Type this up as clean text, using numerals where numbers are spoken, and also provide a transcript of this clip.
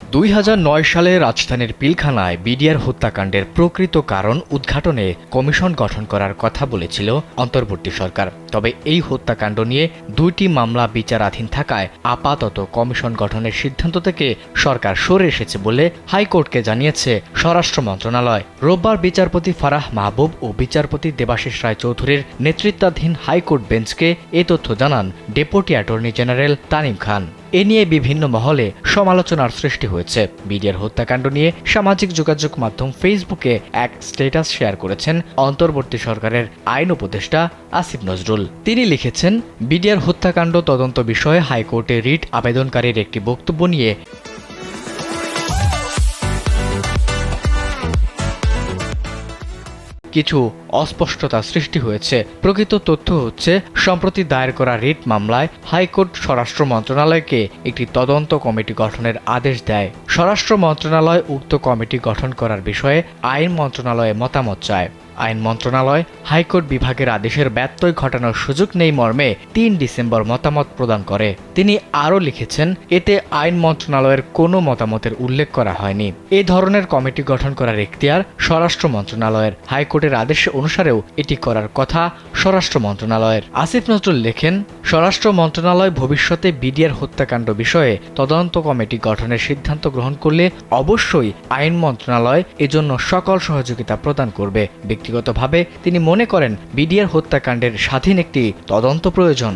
2009 সালে রাজধানীর পিলখানায় বিডিআর হত্যাকাণ্ডের প্রকৃত কারণ উদ্ঘাটনে কমিশন গঠন করার কথা বলেছিল অন্তর্বর্তী সরকার। তবে এই হত্যাকাণ্ড নিয়ে দুইটি মামলা বিচারাধীন থাকায় আপাতত কমিশন গঠনের সিদ্ধান্ত থেকে সরকার সরে এসেছে বলে হাইকোর্টকে জানিয়েছে স্বরাষ্ট্র মন্ত্রণালয়। রোববার বিচারপতি ফারাহ মাহবুব ও বিচারপতি দেবাশিস রায় চৌধুরীর নেতৃত্বাধীন হাইকোর্ট বেঞ্চকে এ তথ্য জানান ডেপুটি অ্যাটর্নি জেনারেল তানিম খান। এ নিয়ে বিভিন্ন মহলে সমালোচনার সৃষ্টি হয়েছে। বিডিআর হত্যাকাণ্ড নিয়ে সামাজিক যোগাযোগ মাধ্যম ফেসবুকে এক স্ট্যাটাস শেয়ার করেছেন অন্তর্বর্তী সরকারের আইন উপদেষ্টা আসিফ নজরুল। তিনি লিখেছেন, বিডিআর হত্যাকাণ্ড তদন্ত বিষয়ে হাইকোর্টে রিট আবেদনকারীর একটি বক্তব্য নিয়ে কিছু অস্পষ্টতা সৃষ্টি হয়েছে। প্রকৃত তথ্য হচ্ছে, সম্প্রতি দায়ের করা রিট মামলায় হাইকোর্ট স্বরাষ্ট্র মন্ত্রণালয়কে একটি তদন্ত কমিটি গঠনের আদেশ দেয়। স্বরাষ্ট্র মন্ত্রণালয় উক্ত কমিটি গঠন করার বিষয়ে আইন মন্ত্রণালয়ে মতামত চায়। আইন মন্ত্রণালয় হাইকোর্ট বিভাগের আদেশের ব্যত্যয় ঘটানোর সুযোগ নেই মর্মে ৩ ডিসেম্বর মতামত প্রদান করে। তিনি আরও লিখেছেন, এতে আইন মন্ত্রণালয়ের কোনো মতামতের উল্লেখ করা হয়নি। এ ধরনের কমিটি গঠন করার এখতিয়ার স্বরাষ্ট্র মন্ত্রণালয়ের। হাইকোর্টের আদেশ অনুসারেও এটি করার কথা স্বরাষ্ট্র মন্ত্রণালয়ের। আসিফ নজরুল লেখেন, স্বরাষ্ট্র মন্ত্রণালয় ভবিষ্যতে বিডিআর হত্যাকাণ্ড বিষয়ে তদন্ত কমিটি গঠনের সিদ্ধান্ত গ্রহণ করলে অবশ্যই আইন মন্ত্রণালয় এজন্য সকল সহযোগিতা প্রদান করবে। ব্যক্তিগতভাবে তিনি মনে করেন, বিডিআর হত্যাকাণ্ডের স্বাধীন একটি তদন্ত প্রয়োজন।